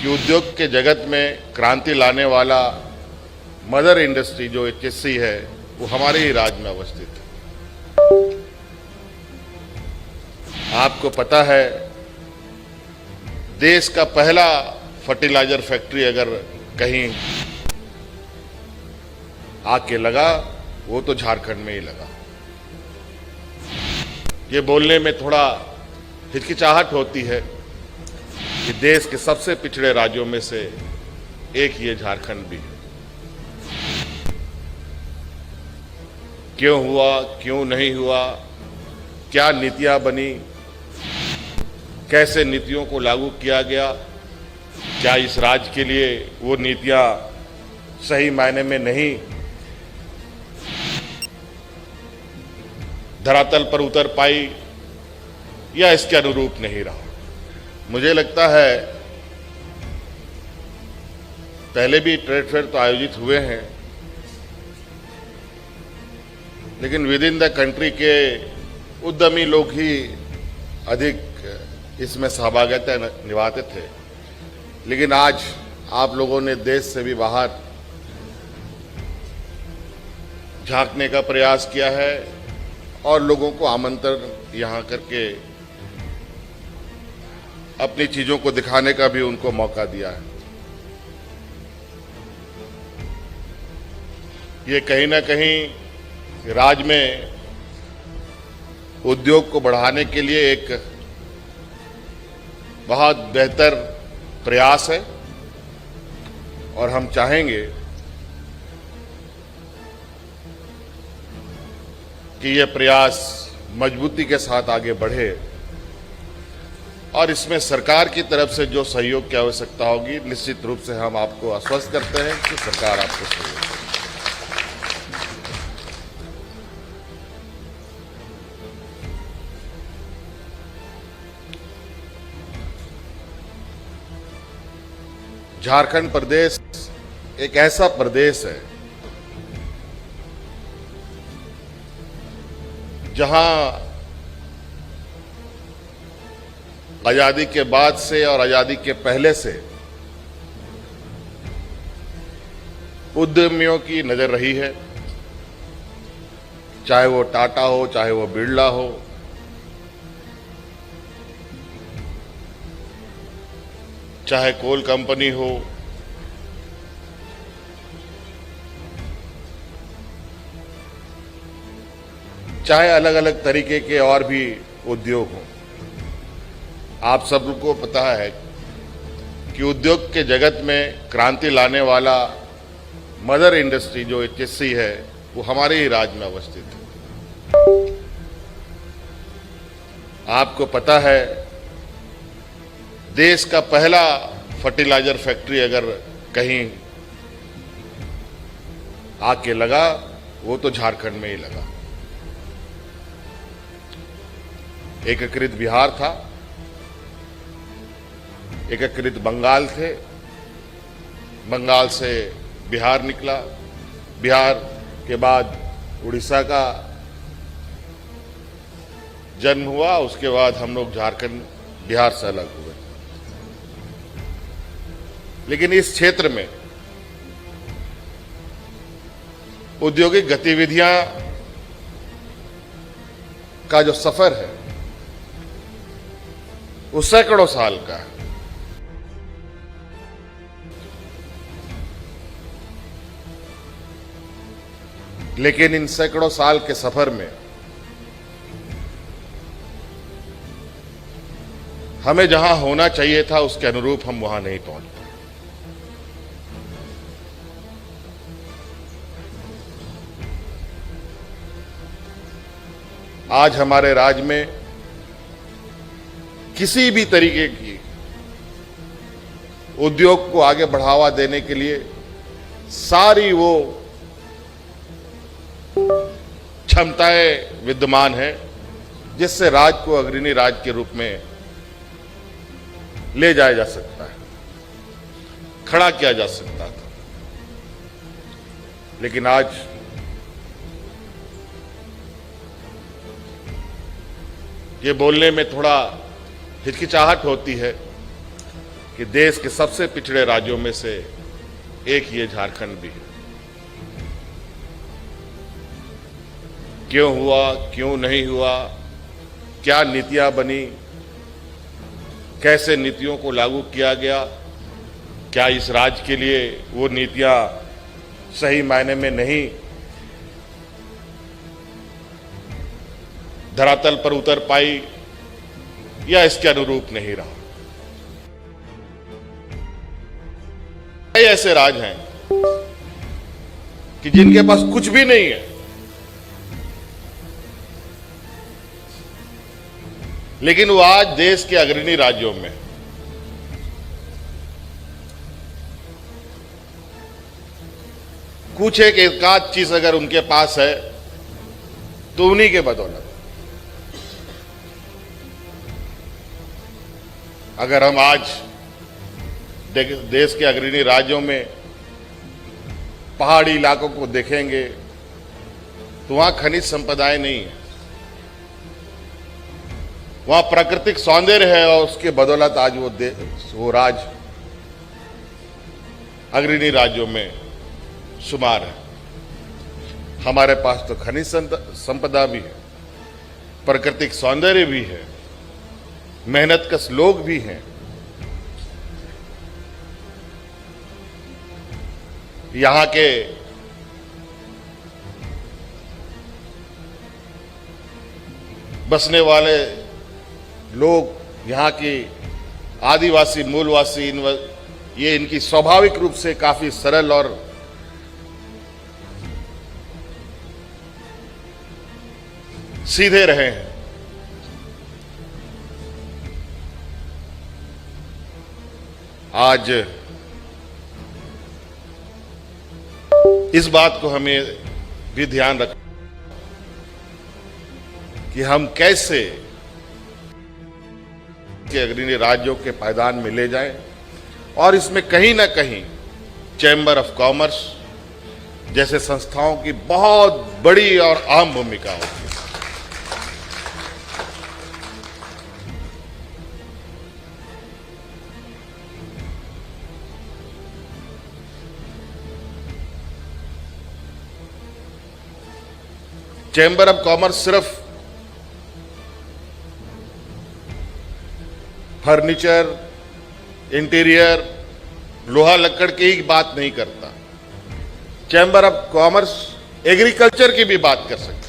कि उद्योग के जगत में क्रांति लाने वाला मदर इंडस्ट्री जो एचएससी है वो हमारे ही राज्य में अवस्थित है। आपको पता है, देश का पहला फर्टिलाइजर फैक्ट्री अगर कहीं आके लगा वो तो झारखंड में ही लगा। ये बोलने में थोड़ा हिचकिचाहट होती है कि देश के सबसे पिछड़े राज्यों में से एक ये झारखंड भी है। क्यों हुआ, क्यों नहीं हुआ, क्या नीतियां बनी, कैसे नीतियों को लागू किया गया, क्या इस राज्य के लिए वो नीतियां सही मायने में नहीं धरातल पर उतर पाई या इसके अनुरूप नहीं रहा। मुझे लगता है पहले भी ट्रेड फेयर तो आयोजित हुए हैं, लेकिन विद इन द कंट्री के उद्यमी लोग ही अधिक इसमें सहभागिता निभाते थे। लेकिन आज आप लोगों ने देश से भी बाहर झांकने का प्रयास किया है और लोगों को आमंत्रण यहां करके अपनी चीजों को दिखाने का भी उनको मौका दिया है। ये कहीं ना कहीं राज्य में उद्योग को बढ़ाने के लिए एक बहुत बेहतर प्रयास है और हम चाहेंगे कि यह प्रयास मजबूती के साथ आगे बढ़े और इसमें सरकार की तरफ से जो सहयोग की आवश्यकता होगी, निश्चित रूप से हम आपको आश्वस्त करते हैं कि सरकार आपको सहयोग करेगी। झारखंड प्रदेश एक ऐसा प्रदेश है जहां आजादी के बाद से और आजादी के पहले से उद्यमियों की नजर रही है, चाहे वो टाटा हो, चाहे वो बिरला हो, चाहे कोल कंपनी हो, चाहे अलग अलग तरीके के और भी उद्योग हों। आप सबको पता है कि उद्योग के जगत में क्रांति लाने वाला मदर इंडस्ट्री जो एचएससी है वो हमारे ही राज्य में अवस्थित है। आपको पता है, देश का पहला फर्टिलाइजर फैक्ट्री अगर कहीं आके लगा वो तो झारखंड में ही लगा। एकीकृत बिहार था, एकीकृत बंगाल थे, बंगाल से बिहार निकला, बिहार के बाद उड़ीसा का जन्म हुआ, उसके बाद हम लोग झारखंड बिहार से अलग हुए। लेकिन इस क्षेत्र में औद्योगिक गतिविधियां का जो सफर है वो सैकड़ों साल का है। लेकिन इन सैकड़ों साल के सफर में हमें जहां होना चाहिए था उसके अनुरूप हम वहां नहीं पहुंच पाए। आज हमारे राज्य में किसी भी तरीके की उद्योग को आगे बढ़ावा देने के लिए सारी वो क्षमताएं विद्यमान है जिससे राज्य को अग्रणी राज्य के रूप में ले जाया जा सकता है, खड़ा किया जा सकता था। लेकिन आज ये बोलने में थोड़ा हिचकिचाहट होती है कि देश के सबसे पिछड़े राज्यों में से एक ये झारखंड भी है। क्यों हुआ, क्यों नहीं हुआ, क्या नीतियां बनी, कैसे नीतियों को लागू किया गया, क्या इस राज्य के लिए वो नीतियां सही मायने में नहीं धरातल पर उतर पाई या इसके अनुरूप नहीं रहा। कई ऐसे राज्य हैं कि जिनके पास कुछ भी नहीं है, लेकिन वो आज देश के अग्रणी राज्यों में कुछ एक आध चीज अगर उनके पास है तो उन्हीं के बदौलत। अगर हम आज देश के अग्रणी राज्यों में पहाड़ी इलाकों को देखेंगे तो वहां खनिज संपदाएं नहीं है, वहां प्राकृतिक सौंदर्य है और उसके बदौलत आज वो राज्य अग्रणी राज्यों में शुमार है। हमारे पास तो खनिज संपदा भी है, प्राकृतिक सौंदर्य भी है, मेहनतकश लोग भी हैं। यहां के बसने वाले लोग, यहां की आदिवासी मूलवासी, ये इनकी स्वाभाविक रूप से काफी सरल और सीधे रहे हैं। आज इस बात को हमें भी ध्यान रखना कि हम कैसे के अग्रणी राज्यों के पायदान में ले जाएं और इसमें कहीं ना कहीं चैम्बर ऑफ कॉमर्स जैसे संस्थाओं की बहुत बड़ी और अहम भूमिका होती है। चैम्बर ऑफ कॉमर्स सिर्फ फर्नीचर, इंटीरियर, लोहा लक्कड़ की ही बात नहीं करता। चैम्बर ऑफ कॉमर्स एग्रीकल्चर की भी बात कर सकता है।